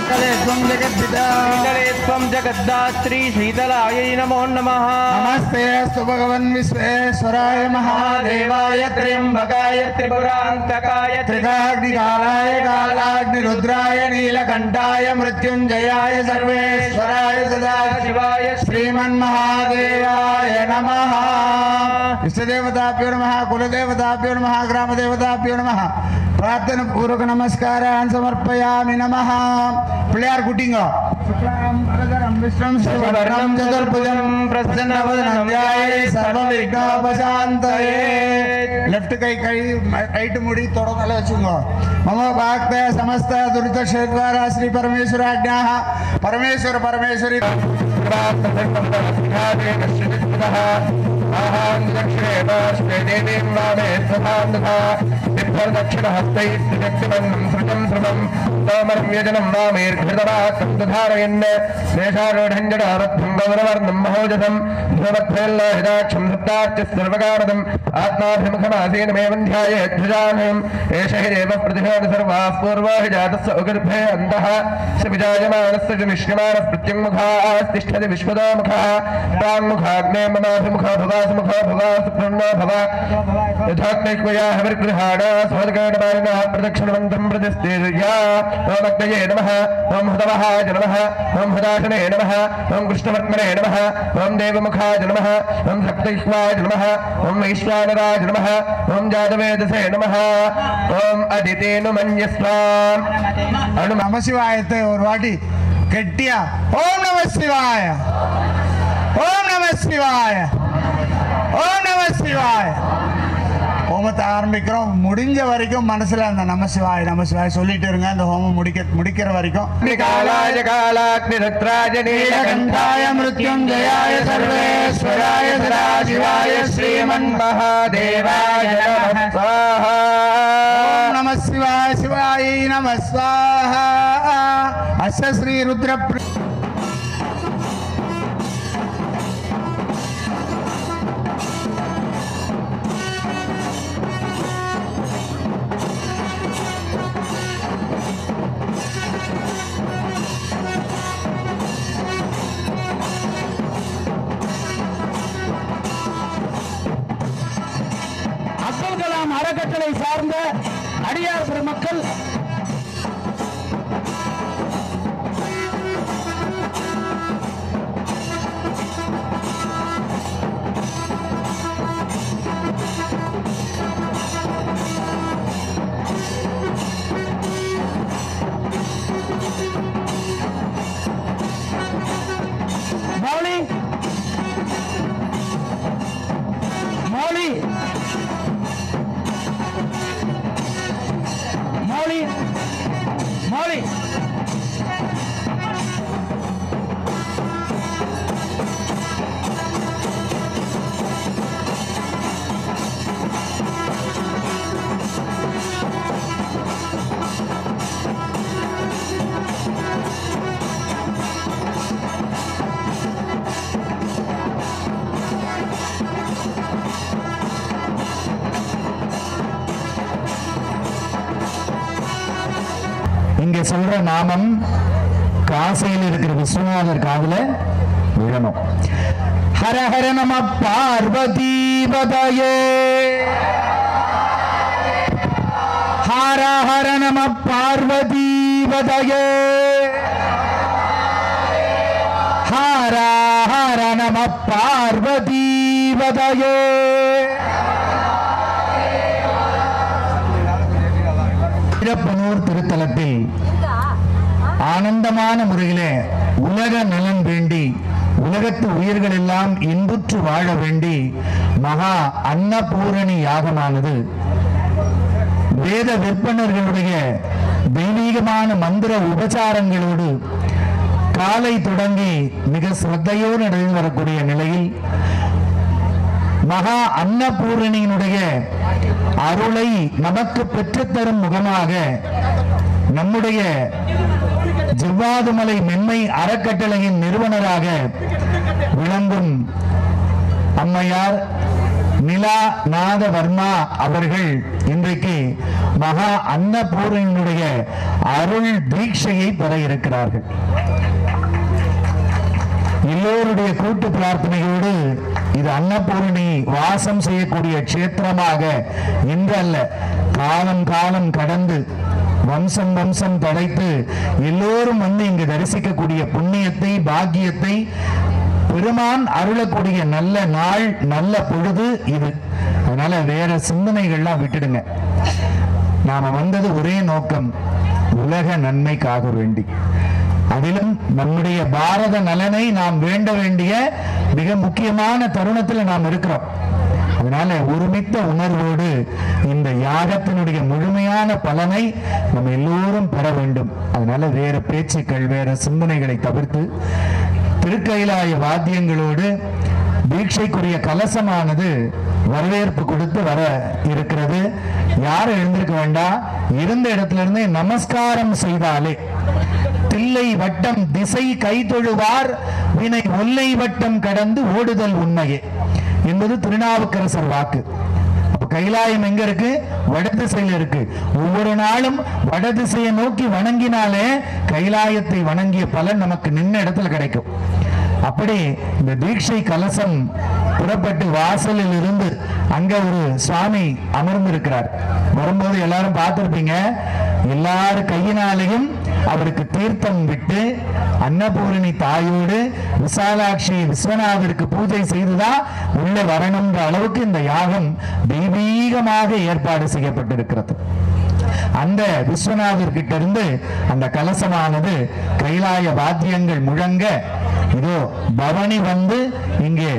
शीतलेत्वं जगद्पिता शीतलेत्वं जगद्धात्री शीतलायै नमो नमः। नमस्ते अस्तु भगवन् विश्वेश्वराय महादेवाय त्र्यंबकाय त्रिपुरान्तकाय त्रिकाग्निकालाय कालाग्निरुद्राय नीलकण्ठाय मृत्युञ्जयाय सर्वेश्वराय सदाशिवाय श्रीमन्महादेवाय नमः। इष्टदेवताभ्यो नमः, कुलदेवताभ्यो नमः, ग्रामदेवताभ्यो नमः। प्रार्थना पूर्वक नमस्कारान् समर्पयामि नमः। पिळ्यार कुटिंगो विष्णुं शिववर्णं चतुर्भुजं प्रसन्नवदनं ध्यायेत् सर्वविघ्नोपशान्तये। लेफ्ट कई राइट मुड़ी तोड़ो तले वच्चुंगो। मम भक्तय समस्त दुरितक्षेत्रद्वारा श्री परमेश्वराज्ञाः परमेश्वर परमेश्वरी दक्षिणहस्तैस्तमं वामेर्घृतवासंधारयन् देशारूढञ्जडारत्थं गौरवर्णं महोजसं ध्रुवत्फेल्लोहिताक्षं सप्तार्च सर्वकामदम् आत्माभिमुखमासीनमेवं ध्यायेत् ध्वजानम् एष हि देवः प्रतिशोध सर्वाः पूर्वो हि जातस्य उगर्भे अन्तः स विजायमानस्य च विष्ण्यमानः प्रत्यङ्मुखास्तिष्ठति विश्वतो मुखः प्राङ्मुखाग्ने ममाभिमुखो भवासमुखो भवासु प्रणो भव यथोक्तैक्वया हविर्गृहाण स्वदगणमानिनः प्रदक्षिणवन्तं प्रतिस्तेजया ओम अग्नये नमः ओम हृदवहाय नमः ओम हृदाशने नमः ओम कृष्णवर्त्मने नमः ओम देवमुखाय नमः ओम सप्तैक्वाय नमः ओम वैश्वानराय नमः ओम जातवेदसे नमः ओम अदितेनुमन्यस्वा अनु नमः शिवाय और वाटी गट्टिया ओम नमः शिवाय ओम नमः शिवाय ओम नमः शिवाय ஹோமத்தை ஆரம்பிக்கிறோம். முடிஞ்ச வரைக்கும் மனசுல அந்த நம சிவாய சொல்லிட்டு இருங்க. அந்த ஹோமம் முடிக்கிற வரைக்கும் காலாய காலாக்னிருத்ராய நீலகண்டாய மிருத்யுஞ்சயாய சர்வேஸ்வராய சதாசிவாய ஸ்ரீமன்மஹாதேவாய நமः ஸ்வாஹா. ஓம் நம சிவாய சிவாய நமः ஸ்வாஹா. அஸ்ய ஸ்ரீ ருத்ர அறக்கட்டளை சார்ந்த அடியார் பெருமக்கள் மௌலி இங்க சொல்ற நாமம் காசையில் இருக்கிற விஸ்வநாதர் காதுல விழணும். ஹர ஹர நம பார்வதி பதயே ஹர ஹர நம பார்வதி பதயே ஹர ஹர நம பார்வதி பதயே. வீரப்பனூர் திருத்தலத்தில் ஆனந்தமான முறையிலே உலக நலன் வேண்டி உலகத்து உயிர்கள் எல்லாம் இன்புற்று வாழ வேண்டி மகா அன்னபூரணி யாகமானது வேத விற்பனர்களுடைய தெய்வீகமான மந்திர உபச்சாரங்களோடு காலை தொடங்கி மிக சிரத்தையோடு நடந்து வரக்கூடிய நிலையில் மகா அன்னபூரணியினுடைய அருளை நமக்கு பெற்றுத்தரும் முகமாக நம்முடைய ஜவ்வாதுமலை மென்மை அறக்கட்டளையின் நிறுவனராக விளங்கும் அம்மையார் நிலா நாத வர்மா அவர்கள் இன்றைக்கு மகா அன்னபூரணியினுடைய அருள் தீட்சையை பெற இருக்கிறார்கள். எல்லோருடைய கூட்டு பிரார்த்தனையோடு இது அன்னபூரணி வாசம் செய்யக்கூடிய க்ஷேத்திரமாக இன்றல்ல, காலம் காலம் கடந்து வம்சம் வம்சம் தடைத்து எல்லோரும் வந்து இங்கு தரிசிக்கக்கூடிய புண்ணியத்தை பாக்கியத்தை பெருமான் அருளக்கூடிய நல்ல நாள் நல்ல பொழுது இது. அதனால வேற சிந்தனைகள்லாம் விட்டுடுங்க. நாம வந்தது ஒரே நோக்கம், உலக நன்மைக்காக வேண்டி. அதிலும் நம்முடைய பாரத நலனை நாம் வேண்ட வேண்டிய மிக முக்கியமான தருணத்தில் நாம் இருக்கிறோம். அதனால ஒருமித்த உணர்வோடு இந்த யாகத்தினுடைய முழுமையான பலனை நம்ம எல்லோரும் பெற வேண்டும். அதனால வேற பேச்சுக்கள் வேற சிந்தனைகளை தவிர்த்து திருக்கைலாய வாத்தியங்களோடு தீட்சைக்குரிய கலசமானது வரவேற்பு கொடுத்து வர இருக்கிறது. யாரும் எழுந்திருக்க வேண்டாம், இருந்த இடத்துல இருந்து நமஸ்காரம் செய்தாலே தில்லை வட்டம் திசை கைதொழுவார் வினை ஒல்லை வட்டம் கடந்து ஓடுதல் உண்மையே என்பது திருநாவுக்கரசர் வாக்கு. கைலாயம் எங்க இருக்கு? வடதிசையில் இருக்கு. ஒவ்வொரு நாளும் வடதிசையை நோக்கி வணங்கினாலே கைலாயத்தை வணங்கிய பலன் நமக்கு நின்ன இடத்துல கிடைக்கும். அப்படி இந்த தீட்சை கலசம் புறப்பட்டு வாசலில் இருந்து அங்க ஒரு சுவாமி அமர்ந்திருக்கிறார். வரும்போது எல்லாரும் பார்த்திருப்பீங்க. எல்லாரும் கையினாலையும் அவருக்கு தீர்த்தம் விட்டு அன்னபூரணி தாயோடு விசாலாட்சி விஸ்வநாதருக்கு பூஜை செய்துதான் உள்ள வரணும்ன்ற அளவுக்கு இந்த யாகம் தெய்வீகமாக ஏற்பாடு செய்யப்பட்டிருக்கிறது. அந்த விஸ்வநாதர் கிட்ட இருந்து அந்த கலசமானது கைலாய வாத்தியங்கள் முழங்க இதோ பவனி வந்து இங்கே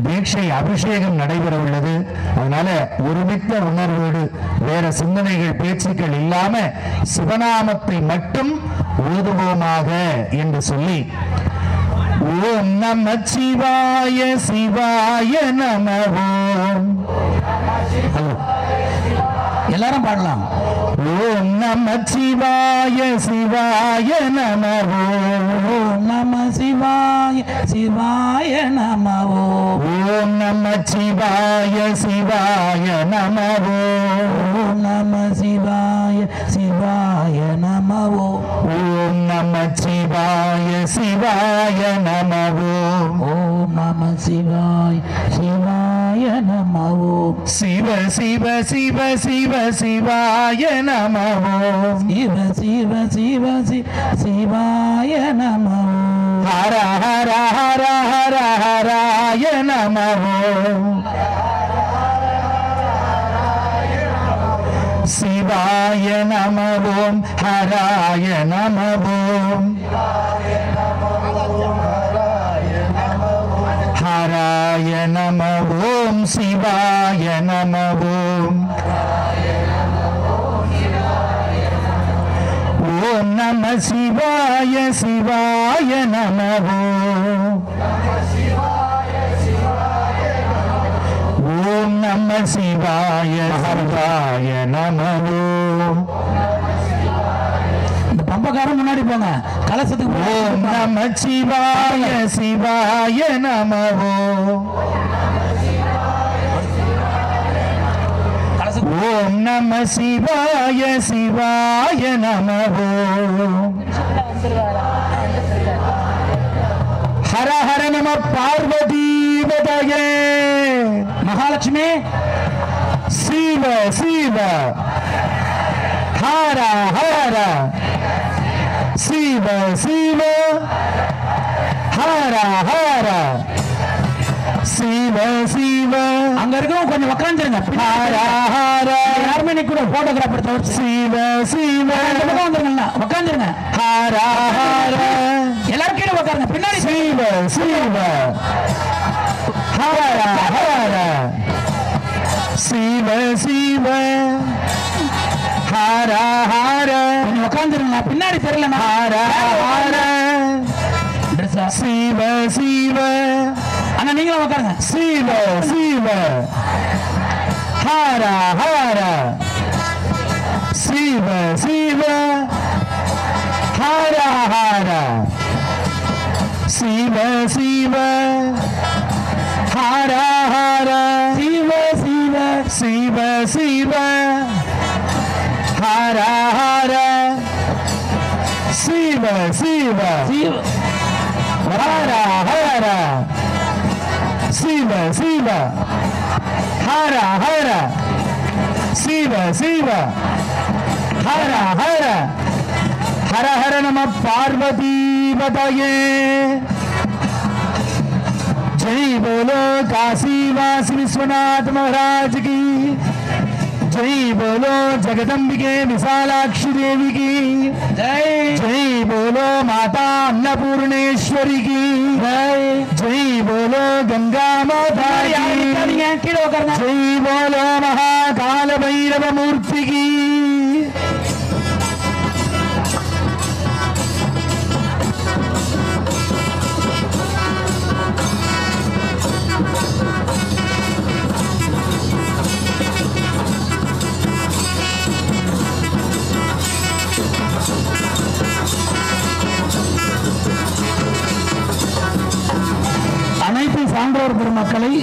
தீட்சை அபிஷேகம் நடைபெற உள்ளது. அதனால ஒருமித்த உணர்வோடு வேற சிந்தனைகள் பேச்சுக்கள் இல்லாம சிவநாமத்தை மட்டும் ஓதுவோமாக என்று சொல்லி ஓம் நம சிவாய சிவாய நம ஓம். எல்லாரும் பாடலாம். ஓம் நம சிவாய சிவாய நம ஓம் நம சிவாய சிவாய நம ஓம் நம சிவாய சிவாய நம ஓம் நம சிவாய சிவாய நம ஓம் நம சிவாய சிவாய நம ஓம் நம சிவாய சிவாய நம சிவ சிவ சிவ சிவ சிவாய நம சிவ சிவ சிவ சிவாய நம ஹர ஹர ஹர ஹர ஹராய நம சிவாய நம ஓம் ஹராய நம ஓம் ஹராய நம ஓம் சிவாய நம ஓம் ஓம் நம சிவாய சிவாய நம ஓம் நம சிவாய ஹராய நம இந்த பம்பக்காரன் முன்னாடி போங்க கலசத்துக்கு. ஓம் நம சிவாய சிவாய நம ஓம் நம சிவாய சிவாய நம ஹர ஹர நம பார்வதி பதயே. மகாலட்சுமி சிவ சிவ ஹர ஹர சிவ சிவ ஹர ஹர சிவ சிவ. அங்க இருக்கவும் கொஞ்சம் உட்காந்துருங்க. ஹர ஹர யாருமே நிக்கூட போட்டோகிராஃப் எடுத்து சிவ சிவ வந்துருங்க உட்காந்துருங்க. ஹர ஹர எல்லாரும் கீழே உட்காருங்க பின்னாடி. சிவ சிவ ஹர ஹர சிவ சிவ ஹர ஹர கொஞ்சம் உட்காந்துருங்க பின்னாடி தெரியல. ஹர ஹர சிவ சிவ அண்ணா நீங்களும் உட்காருங்க. சிவ சிவ ஹர ஹர சிவ சிவ ஹர ஹர சிவ சிவ ஹர ஹர சிவ சிவ சிவ சிவ சிவ சிவ ஹர ஹர சிவ சிவ ஹர ஹர சிவ சிவ ஹர ஹர ஹர ஹர நம பார்வதி பதயே जय बोलो काशी वासी विश्वनाथ महाराज की जय बोलो जगदम्बिके विशालाक्षी देवी की जय जय बोलो माता अन्नपूर्णेश्वरी की जय जय बोलो गंगा माता की जय बोलो महाकाल भैरव मूर्ति की அனைத்து சான்றோர் பெருமக்களை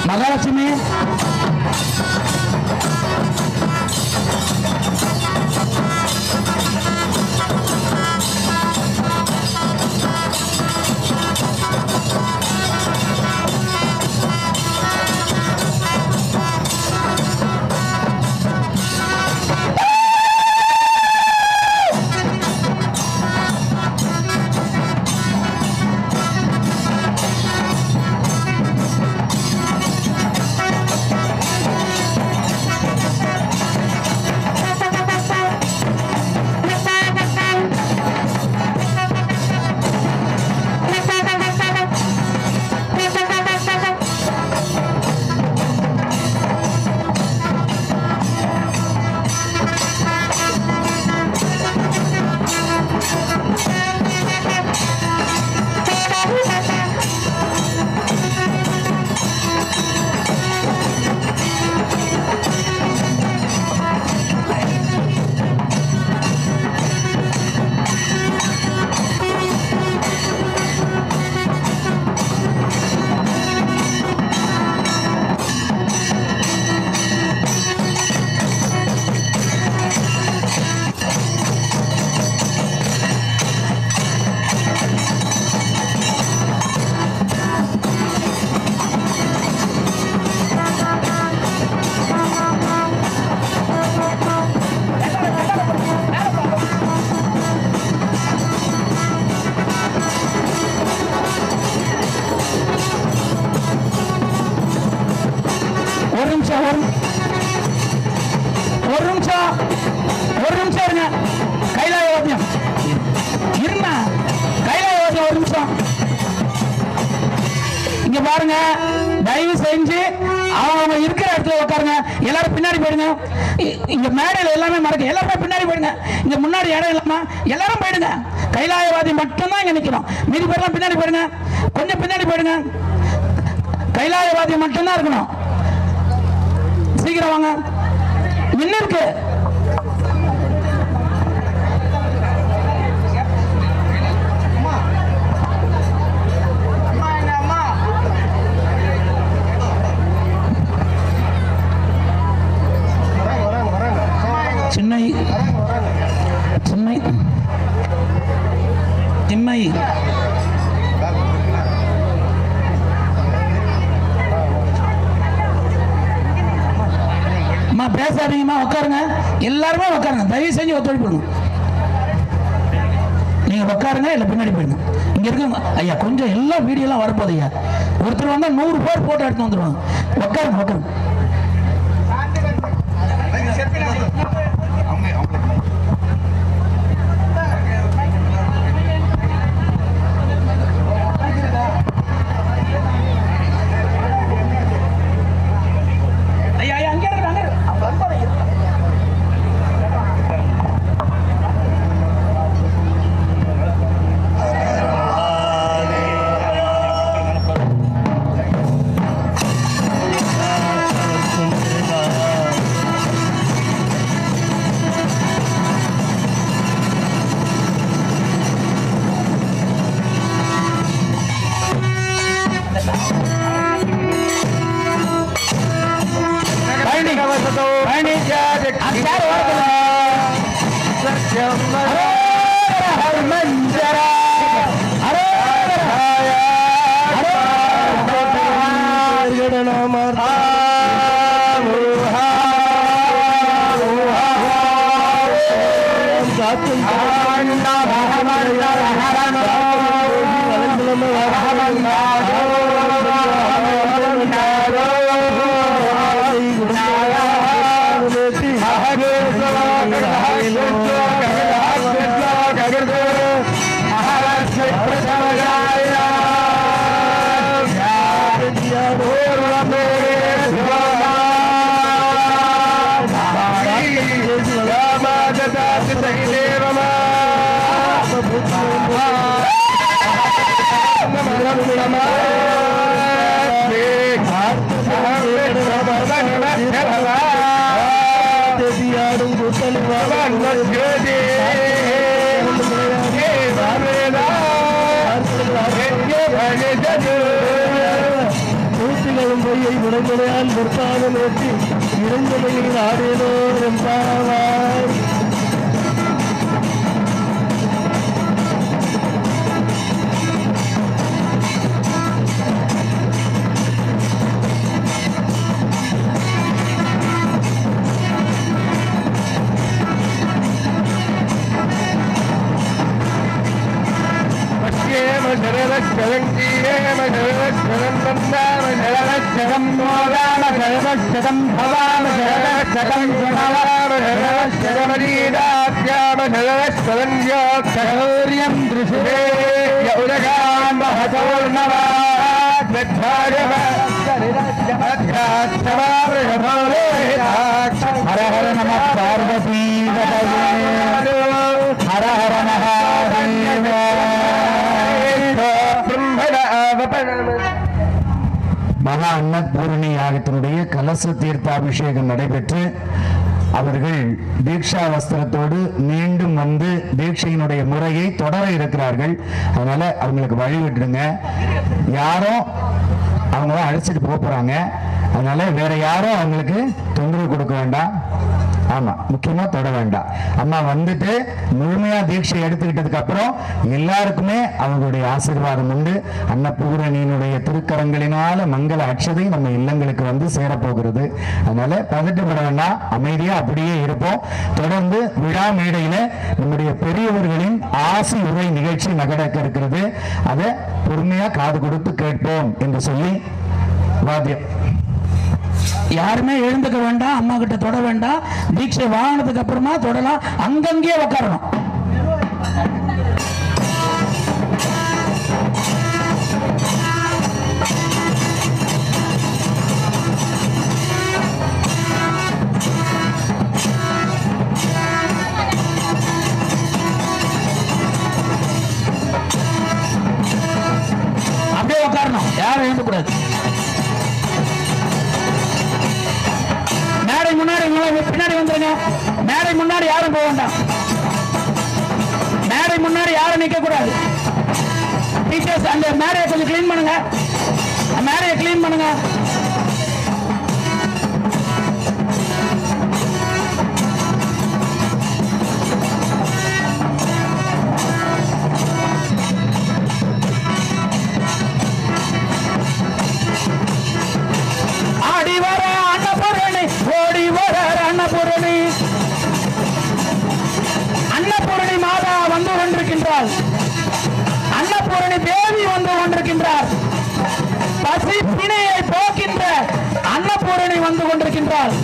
மகாலட்சுமி ஒரு நிமிஷம் இருங்க. கைலாயவாத்தியம் இருமா, கைலாயவாத்தியம் ஒரு நிமிஷம். இங்க பாருங்க, தயவு செஞ்சு அவங்க இருக்கிற இடத்துல உட்காருங்க. எல்லாரும் பின்னாடி போயிடுங்க. இங்க மேடையில எல்லாமே மறக்க, எல்லாருமே பின்னாடி போயிடுங்க. இங்க முன்னாடி இடம் இல்லாம எல்லாரும் போயிடுங்க. கைலாயவாதி மட்டும்தான் இங்க நிக்கணும். மீதி பேர்லாம் பின்னாடி போயிடுங்க, கொஞ்சம் பின்னாடி போயிடுங்க. கைலாயவாதி மட்டும்தான் இருக்கணும். சீக்கிரம் வாங்க. என்ன இருக்கு? சென்னை சென்னை சென்னை பேசாதீங்கம்மா, உட்காருங்க. எல்லாருமே உட்காருங்க, தயவு செஞ்சு ஒத்துழைப்பு. நீங்க உட்காருங்க, இல்ல பின்னாடி போயிடுங்க. இங்க இருக்க ஐயா கொஞ்சம் எல்லா வீடியோலாம் வரப்போது ஐயா. ஒருத்தர் வந்தா 100 பேர் போட்டோ எடுத்து வந்துருவாங்க. உட்காருங்க உட்காருங்க. தேதியாடும் கூட்டணி கூட்டிகளும் பொய்யை உடம்புடையால் முற்பாக நோக்கி இறந்தலையில் ஆடேனோ எம்பாவாய். हर हर नमः पार्वती हर हर महादेव. மகா அன்னபூரணி யாகத்தினுடைய கலச தீர்த்தாபிஷேகம் நடைபெற்று அவர்கள் தீட்சா வஸ்திரத்தோடு மீண்டும் வந்து தீட்சையினுடைய முறையை தொடர இருக்கிறார்கள். அதனால அவங்களுக்கு வழி விட்டுடுங்க. யாரும் அவங்க அழைச்சிட்டு போறாங்க. அதனால வேற யாரும் அவங்களுக்கு தொந்தரவு கொடுக்க வேண்டாம். ஆமா, முக்கியமா தொட வேண்டாம். அம்மா வந்துட்டு முழுமையா தீட்சை எடுத்துக்கிட்டதுக்கு அப்புறம் எல்லாருக்குமே அவங்களுடைய ஆசீர்வாதம் உண்டு. அன்னபூரணியினுடைய திருக்கரங்களினால மங்கள அட்சதை நம்ம இல்லங்களுக்கு வந்து சேரப்போகிறது. அதனால பதட்டப்பட வேண்டாம், அமைதியா அப்படியே இருப்போம். தொடர்ந்து விழா மேடையில நம்முடைய பெரியவர்களின் ஆசி உரை நிகழ்ச்சி நடக்க இருக்கிறது. அதை பொறுமையா காது கொடுத்து கேட்போம் என்று சொல்லி வாத்தியம். யாருமே எழுந்துக்க வேண்டாம், அம்மா கிட்ட தொட வேண்டாம். தீட்சை வாங்கினதுக்கு அப்புறமா தொடலாம். அங்கங்கே உட்காரணும். அப்படியே உட்காரணும், யாரும் எழுந்தக்கூடாது. மேடை முன்னாடி பின்னாடி வந்துருங்க. மேடை முன்னாடி யாரும் போக வேண்டாம். மேடை முன்னாடி யாரும் நிக்க கூடாது. டீச்சர்ஸ் அந்த மேடையை கொஞ்சம் கிளீன் பண்ணுங்க. மேடையை கிளீன் பண்ணுங்க. ஆடி வர அன்னபூரணி, ஓடி வர அன்னபூரணி. அன்னபூரணி மாதா வந்து கொண்டிருக்கின்றாள். அன்னபூரணி தேவி வந்து கொண்டிருக்கின்றார். பசி பிணையை போக்கின்ற அன்னபூரணி வந்து கொண்டிருக்கின்றாள்.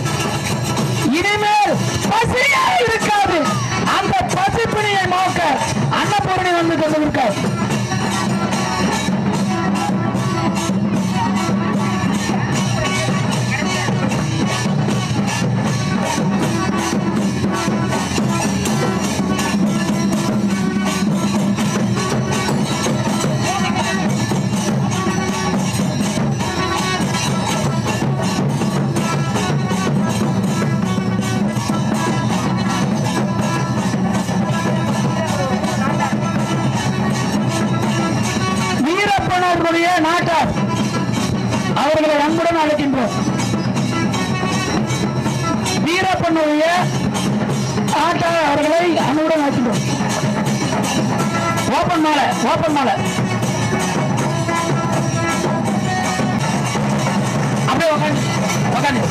இனிமேல் பசியே இருக்காது. அந்த பசி பிணையை போக்க அன்னபூரணி வந்து கொண்டிருக்கார். நாட்டார் அவர்களை அன்புடன் அழைக்கின்றோம். வீரப்பனுடைய நாட்டார் அவர்களை அன்புடன் அழைக்கின்றோம். ஓப்பன் மாலை, ஓப்பன் மாலை. அப்படியே உட்காந்து உட்காந்து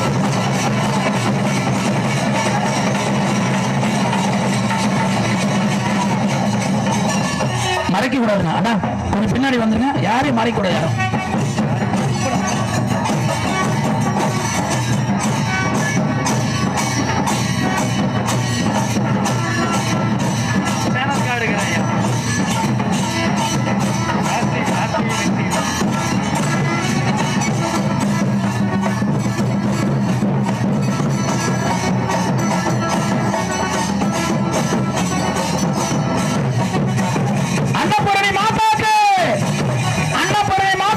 மறைக்க கூடாதுங்க. அண்ணா கொஞ்சம் பின்னாடி வந்துருங்க. யாரையும் மறைக்க கூடாது. யாரும் அன்னபூரணி மாதாக்கு, அன்னபூரணி மாதா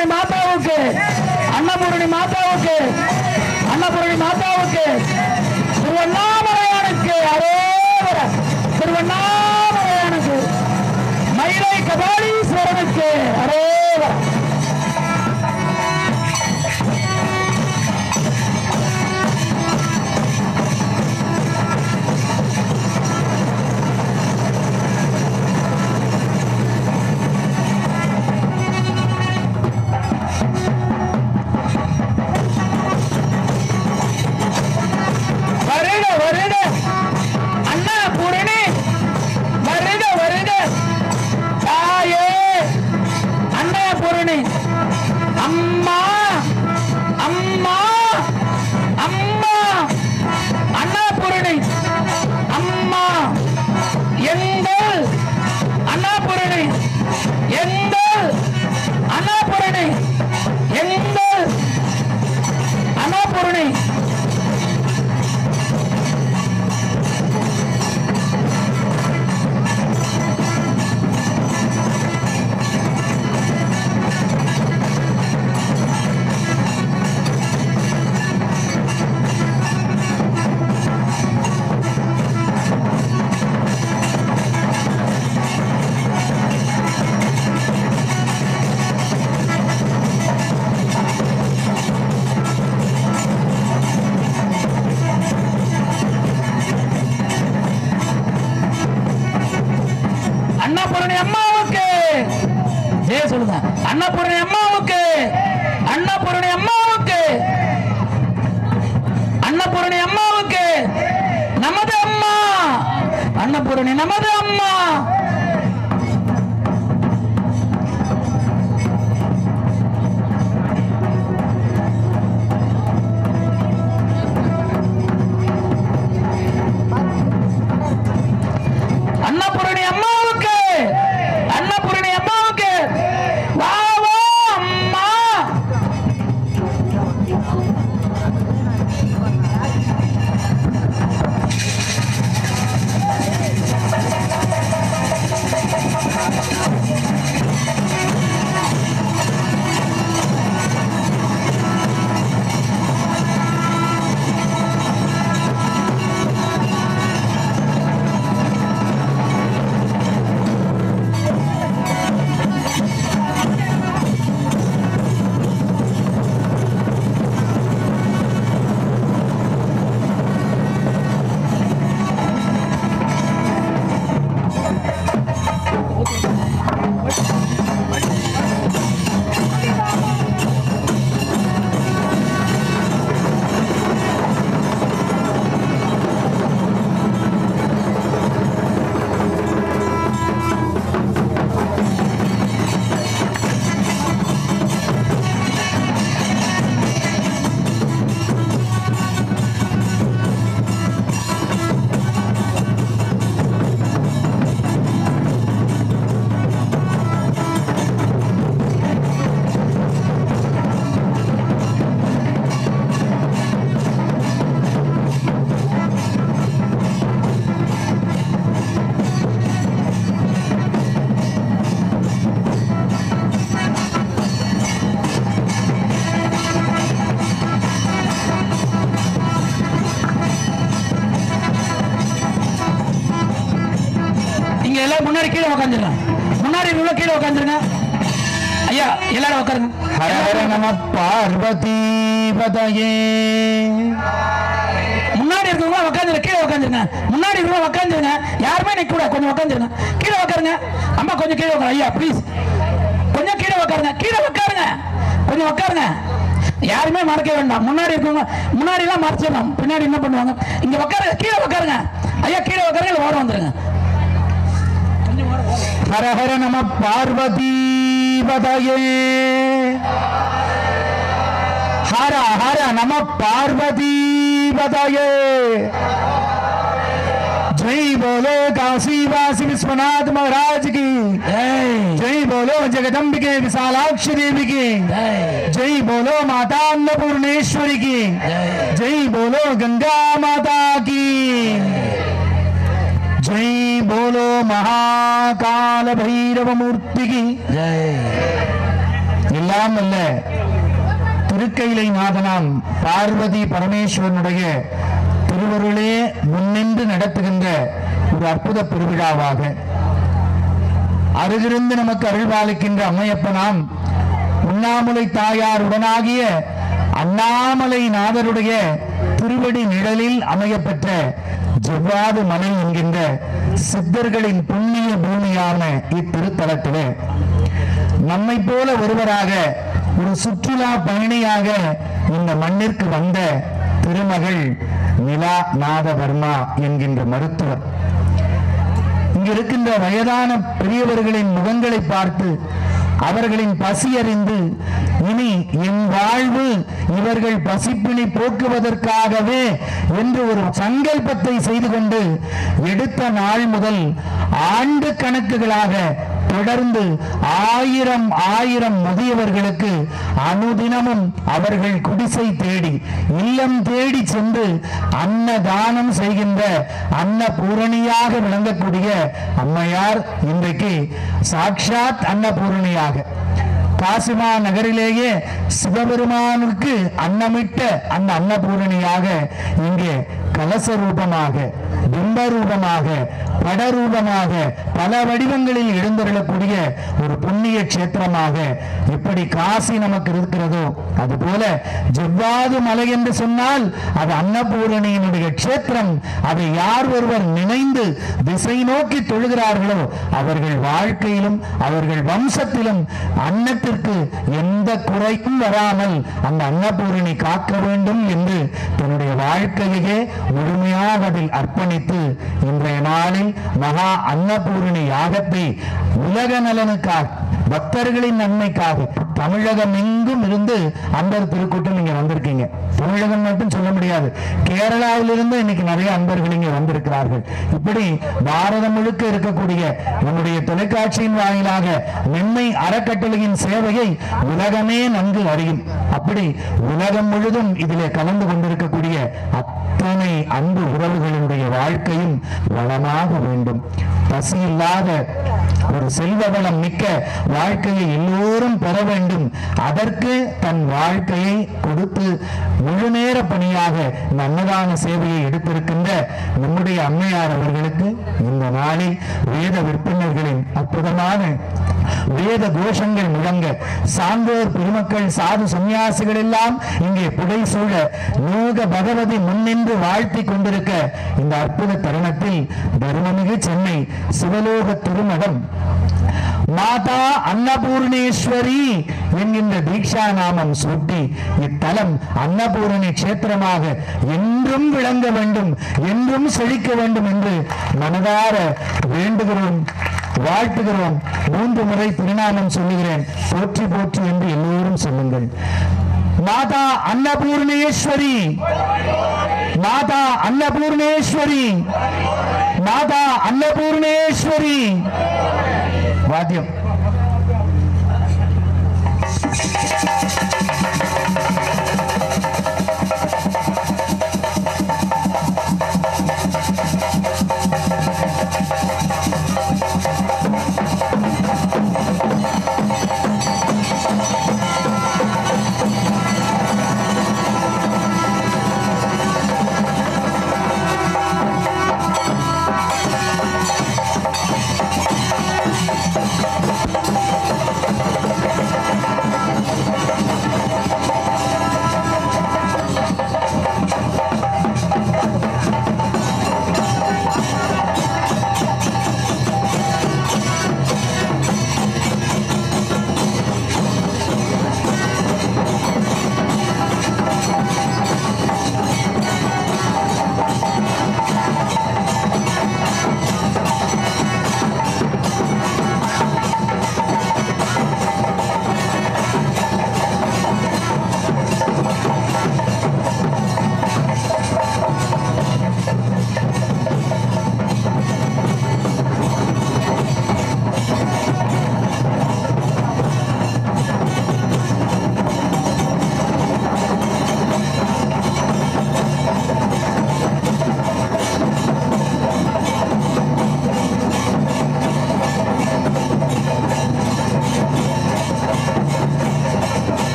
அன்னபூரணி மாதாவுக்கு அன்னபூரணி மாதாவுக்கு அன்னபூரணி மாதாவுக்கு திருவண்ணாமலையானுக்கு அரோகர திருவண்ணாமலையானுக்கு மயிலை கபாலீஸ்வரனுக்கு அரோகர அன்னபூரணி அம்மாவுக்கு ஜெய சொல்லுங்க. அன்னபூரணி அம்மாவுக்கு அன்னபூரணி அம்மாவுக்கு அன்னபூரணி அம்மாவுக்கு நமது அம்மா அன்னபூரணி நமது அம்மா. அன்னபூரணி அம்மாவுக்கு அன்னபூரணி அம்மாவுக்கு வா வா அம்மா. எல்லாரும் முன்னாடி கீழே உட்காந்துருங்க. முன்னாடி உள்ள கீழே உட்காந்துருங்க. ஐயா எல்லாரும் உட்காருங்க. ஹர ஹர நம பார்வதி பதயே. முன்னாடி இருக்கவங்க உட்காந்துருங்க. கீழே உட்காந்துருங்க. முன்னாடி இருக்கவங்க உட்காந்துருங்க. யாருமே நிக்க கூட கொஞ்சம் உட்காந்துருங்க. கீழே உட்காருங்க. அம்மா கொஞ்சம் கீழே உட்காரு. ஐயா ப்ளீஸ் கொஞ்சம் கீழே உட்காருங்க. கீழே உட்காருங்க. கொஞ்சம் உட்காருங்க. யாருமே மறக்க வேண்டாம். முன்னாடி இருக்கவங்க முன்னாடி எல்லாம் மறைச்சிடலாம். பின்னாடி என்ன பண்ணுவாங்க? இங்க உட்காருங்க. கீழே உட்காருங்க. ஐயா கீழே உட்காருங்க. இல்லை ஓட வந்துருங்க. ஹர ஹர நம பார்வதி பதயே. ஹர ஹர நம பார்வதி பதயே. जय बोलो काशी वासी विश्वनाथ महाराज की जय बोलो जगदम्बिके विशालाक्षी देवी की जय बोलो माता अन्नपूर्णेश्वरी की जय बोलो गंगा माता की जय बोलो महाकाल भैरव मूर्ति की जय. எல்லாம் அல்ல திருக்கைலை நாதனாம் பார்வதி பரமேஸ்வரனுடைய திருவருளே முன்னின்று நடத்துகின்ற ஒரு அற்புத பெருவிழாவாக அருகிருந்து நமக்கு அருள்பாலிக்கின்ற அம்மையப்பனாம் உண்ணாமுலை தாயார் உடனாகிய அண்ணாமலை நாதருடைய திருவடி நிழலில் அமையப்பெற்ற ஜவ்வாது மலை என்கின்ற சித்தர்களின் புண்ணிய பூமியான இத்திருத்தலத்திலே நம்மை போல ஒருவராக ஒரு சுற்றுலா பயணியாக இந்த மண்ணிற்கு வந்த திருமகள் நிலா நாதவர்மா என்கின்ற மருத்துவர் இங்கு இருக்கின்ற வயதான பெரியவர்களின் முகங்களை பார்த்து அவர்களின் பசி அறிந்து இனி என் வாழ்வு இவர்கள் பசிப்பினை போக்குவதற்காகவே என்று ஒரு சங்கல்பத்தை செய்து கொண்டு எடுத்த நாள் முதல் ஆண்டு கணக்குகளாக தொடர்ந்து ஆயிரம் முதியவர்களுக்கு அனுதினமும் அவர்கள் குடிசை தேடி இல்லம் தேடி சென்று அன்னதானம் செய்கின்ற அன்னபூரணியாக விளங்கக்கூடிய அம்மையார் இன்றைக்கு சாட்சாத் அன்னபூரணியாக காசிமா நகரிலேயே சிவபெருமானுக்கு அன்னமிட்ட அந்த அன்னபூரணியாக இங்கே கலச ரூபமாக பிம்ப ரூபமாக படரூபமாக பல வடிவங்களில் எழுந்தருளக்கூடிய ஒரு புண்ணிய கஷேத்திரமாக எப்படி காசி நமக்கு இருக்கிறதோ அதுபோல ஜவ்வாது மலை என்று சொன்னால் அது அன்னபூரணியினுடைய கஷேத்திரம். அதை யார் ஒருவர் நினைந்து திசை நோக்கி தொழுகிறார்களோ அவர்கள் வாழ்க்கையிலும் அவர்கள் வம்சத்திலும் அன்னத்திற்கு எந்த குறையும் வராமல் அந்த அன்னபூரணி காக்க வேண்டும் என்று தன்னுடைய வாழ்க்கையே முழுமையாக அதில் அர்ப்பணித்து இன்றைய நாளில் மகா அன்னபூரணி யாகத்தை உலக நலனுக்காக பக்தர்களின் நன்மைக்காக தமிழகம் எங்கும் இருந்து அன்பர் திருக்கூட்டம் நீங்க வந்திருக்கீங்க. தமிழகம் மட்டும் சொல்ல முடியாது, கேரளாவிலிருந்து இன்னைக்கு நிறைய அன்பர்கள் இங்க வந்திருக்கிறார்கள். இப்படி பாரதம் முழுக்க இருக்கக்கூடிய நம்முடைய தொலைக்காட்சியின் வாயிலாக மென்மை அறக்கட்டளையின் சேவையை உலகமே நன்கு அறியும். அப்படி உலகம் முழுதும் இதிலே கலந்து கொண்டிருக்கக்கூடிய அத்தனை அன்பு உறவுகளுடைய வாழ்க்கையும் வளமாக வேண்டும். பசி இல்லாத ஒரு செல்வ வளம் மிக்க வாழ்க்கையை எல்லோரும் பெற வேண்டும். அதற்கு தன் வாழ்க்கையை கொடுத்து முழு நேர பணியாக அன்னதான சேவையை எடுத்திருக்கின்ற நம்முடைய அம்மையார் அவர்களுக்கு இந்த நாளில் வேத விற்பனர்களின் அற்புதமான வேத கோஷங்கள் முழங்க சான்றோர் பெருமக்கள் சாது சன்னியாசிகள் எல்லாம் இங்கே புடை சூழ யோக பகவதி முன்னின்று வாழ்த்தி கொண்டிருக்க இந்த அற்புத தருணத்தில் தர்மமிகு சென்னை சிவலோக திருமடம் மாதா அன்னபூர்ணேஸ்வரி என்கின்ற தீட்சா நாமம் சூட்டி இத்தலம் அன்னபூரணி கஷேத்திரமாக என்றும் விளங்க வேண்டும், என்றும் செழிக்க வேண்டும் என்று மனதார வேண்டுகிறோம், வாழ்த்துகிறோம். 3 முறை திருநாமம் சொல்லுகிறேன். போற்றி போற்றி என்று எல்லோரும் சொல்லுங்கள். மாதா அன்னபூர்ணேஸ்வரி, மாதா அன்னபூர்ணேஸ்வரி, மாதா அன்னபூர்ணேஸ்வரி. வாத்தியம்.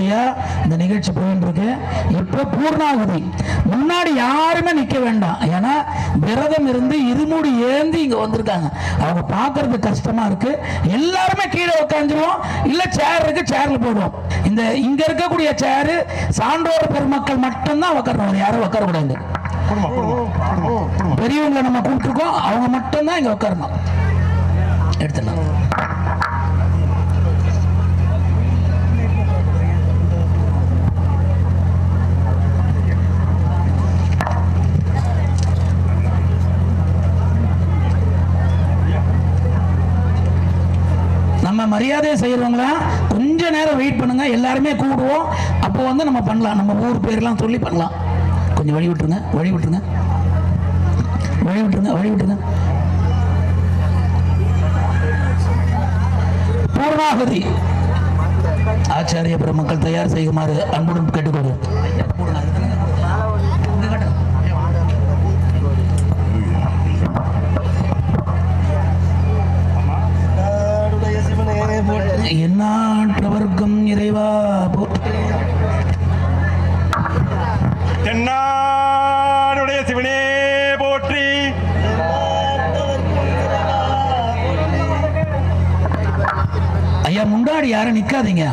நல்லபடியா இந்த நிகழ்ச்சி போயிட்டு இருக்கு. இப்ப பூர்ணாகுதி முன்னாடி யாருமே நிக்க வேண்டாம். ஏன்னா விரதம் இருந்து இருமுடி ஏந்தி இங்க வந்திருக்காங்க. அவங்க பாக்குறது கஷ்டமா இருக்கு. எல்லாருமே கீழே உட்காந்துருவோம், இல்ல சேர் இருக்கு சேர்ல போடுவோம். இந்த இங்க இருக்கக்கூடிய சேரு சான்றோர் பெருமக்கள் மட்டும்தான் உட்காரணும், யாரும் உட்கார கூடாது. பெரியவங்களை நம்ம கூப்பிட்டுருக்கோம், அவங்க மட்டும்தான் இங்க உட்காரணும். எடுத்துடலாம். நம்ம மரியாதை செய்யறவங்களா கொஞ்ச நேரம் வெயிட் பண்ணுங்க, எல்லாருமே கூடுவோம். அப்போ வந்து நம்ம பண்ணலாம், நம்ம ஊர் பேர்லாம் சொல்லி பண்ணலாம். கொஞ்சம் வழி விட்டுருங்க, வழி விட்டுருங்க, வழி விட்டுருங்க, வழி விட்டுருங்க. பூர்ணாகுதி ஆச்சாரிய பெருமக்கள் தயார் செய்யுமாறு அன்புடன் கேட்டுக்கொள்வோம். எண்ணாற்றவர்க்கம் இறைவா தென்னாடுடைய சிவனே போற்றி. ஐயா முன்னாடி யாரும் நிக்காதீங்க,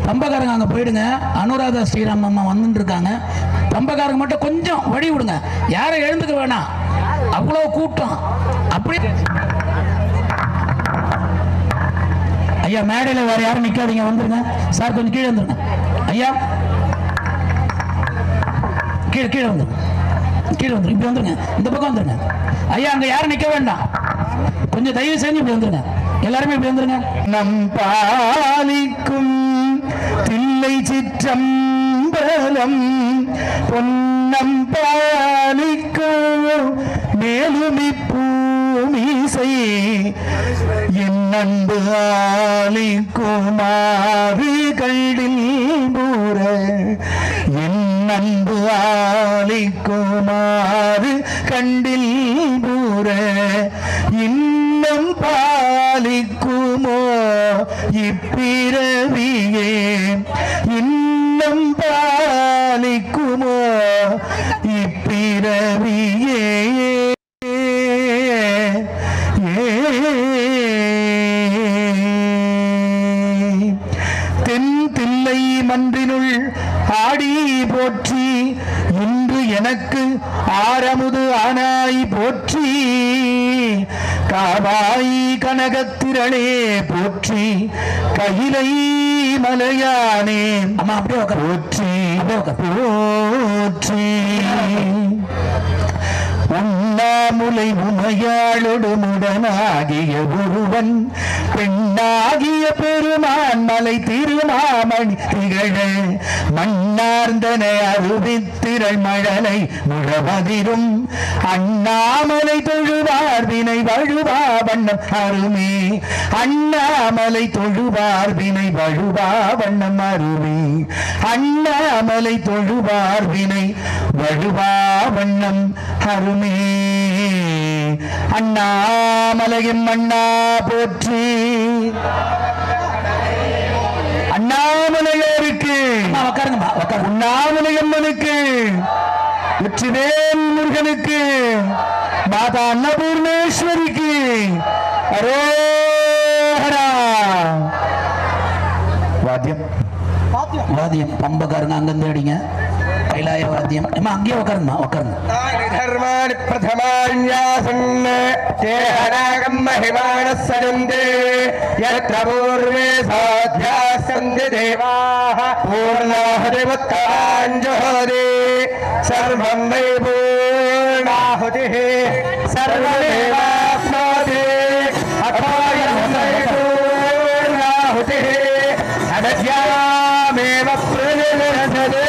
பம்பக்காரங்க அங்க போயிடுங்க. அனுராதா ஸ்ரீராம் அம்மா வந்துட்டு இருக்காங்க. பம்பக்காரங்க மட்டும் கொஞ்சம் வழி விடுங்க, யாரும் எழுந்துக்க வேணாம், அவ்வளவு கூட்டம். அப்படி ஐயா மேடையில் வேற யாரும் நிக்காதீங்க, வந்துருங்க. சார் கொஞ்சம் கீழே வந்துருங்க. ஐயா கீழே கீழே வந்துருங்க, கீழே வந்துருங்க, இப்படி வந்துருங்க, இந்த பக்கம் வந்துருங்க. ஐயா அங்க யாரும் நிக்க வேண்டாம், கொஞ்சம் தயவு செஞ்சு இப்படி வந்துருங்க, எல்லாருமே இப்படி வந்துருங்க. நம் பாலிக்கும் தில்லை சிற்றம்பலம் பொன்னம் பாலிக்கும் மேலுமி பூமிசை என் அன்பு ஆலிக்குமாறு கண்டில் பூர என் அன்பு ஆலிக்குமாறு கண்டில் பூர இன்னும் பாலிக்குமோ இப்பிறவியே இன்னும் பாலிக்குமோ இப்பிறவியே தென் தில்லை மன்றினுள் ஆடி போற்றி இன்று எனக்கு ஆரமுது ஆனாய் போற்றி காவாய் கனகத்திரளே போற்றி கையிலை மலையானே அம்மா அப்படியே போற்றி போற்றி உண்ணாமுலை உமையாளொடு முடனாகிய ஒருவன் பெண்ணாகிய பெருமான் மலை திருமாமணி திகழ மண்ணார்ந்தன அருவித்திரள் மழலை முழவதிரும் அண்ணாமலை தொழுவார் வினை வழுவா வண்ணம் அருமே அண்ணாமலை தொழுவார் வினை வழுவா வண்ணம் அருமே அண்ணாமலை தொழுவார் வினை வழுவா வண்ணம் அருமே அண்ணாமலையின் மண்ணா போற்றி அண்ணாமலையோருக்கு உண்ணாமலையம்மனுக்கு உச்சிவேல் முருகனுக்கு மாதா அன்னபூர்ணேஸ்வரிக்கு அரோஹரா. வாத்தியம் வாத்தியம் பம்பக்காரங்க அங்கிருந்து அடிங்க, கைலாய வாத்தியம். அம்மா அங்கேயே உட்காருங்க, உட்காருங்க. धर्माणि प्रथमान्यासन् चेहरागम् महिमानः सजन्ते यत्र पूर्वे साध्यासन्ति देवाः पूर्णाहुतिमुत्तराञ्जुहोति सर्वं वै पूर्णाहुतिः सर्वमेवाप्नोति अथोऽयं वै पूर्णाहुतिः अदस्यामेव प्रनिर्णयते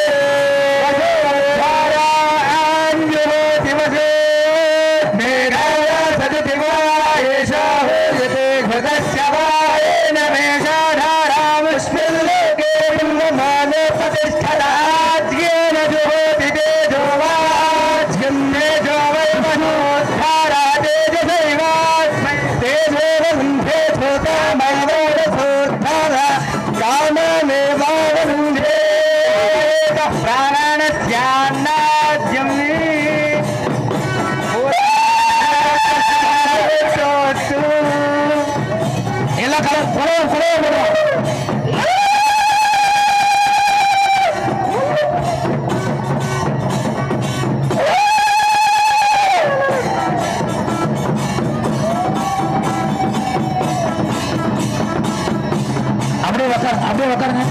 அப்படியே உக்காருங்க,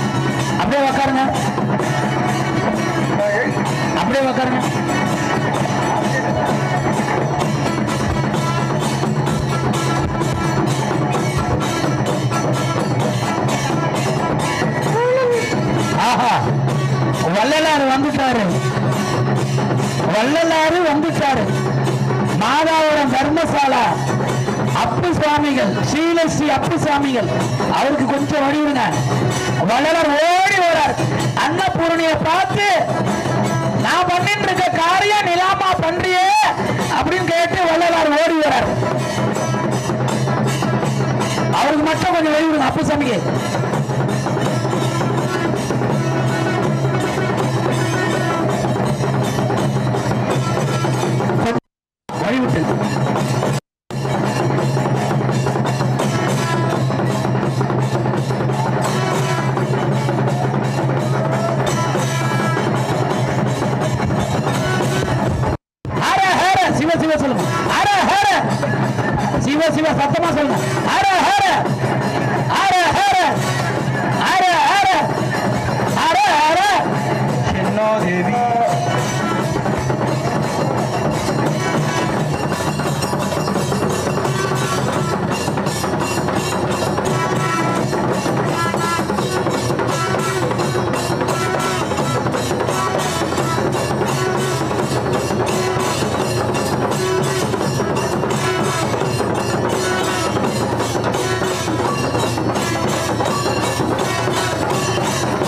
அப்படியே உக்காருங்க, அப்படியே உக்காருங்க. ஆஹா, வள்ளலாறு வந்துட்டாரு, வள்ளலாறு வந்துட்டாரு. மாதாவரம் தர்மசாலா அப்பு சுவாமிகள், ஸ்ரீலஸ்ரீ அப்பு சுவாமிகள், அவருக்கு கொஞ்சம் வழிவிடுங்க. வள்ளலார் ஓடி வரார். அன்னபூரணியை பார்த்து நான் பண்ணிட்டு இருக்க காரியம் நிலாமா பண்றியே அப்படின்னு கேட்டு வள்ளலார் ஓடி வரார். அவருக்கு மட்டும் கொஞ்சம் வழிவிடுங்க அப்பு சாமிக்கு. வழிவிட்டு சிவ சிவ சொல்லுங்க. ஹர ஹர சிவ சிவ சத்தமா சொல்லுங்க. ஹர ஹர ஹர ஹர ஹர ஹர ஹர ஹர சின்னோ தேவி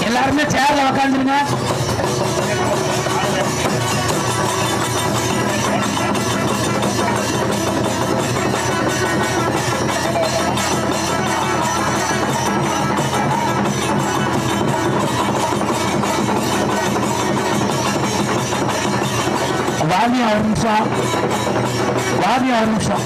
எல்லாருமே சேர்ல உக்காந்துருங்க. வாதியா ஒரு நிமிஷம், வாதியா ஒரு நிமிஷம்.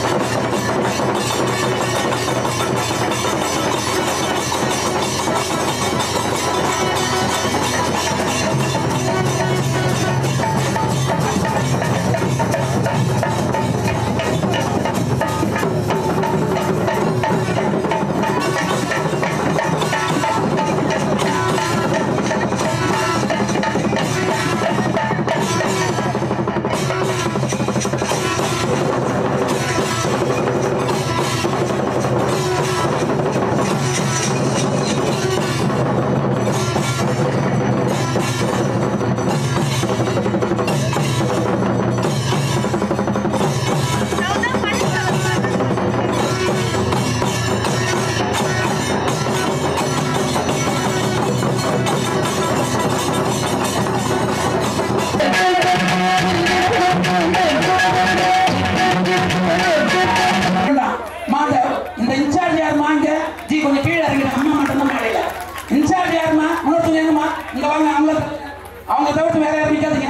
இந்த இன்சார்ஜ் யாருமா? இங்க ஜி கொஞ்சம் கீழே இறங்கிட. அம்மா மட்டும் தான் மேடையில. இன்சார்ஜ் யாருமா? இன்னொருத்தங்க எங்கம்மா? இங்க வாங்க. அவங்க தவிர்த்து வேற யாரும் நிக்காதீங்க.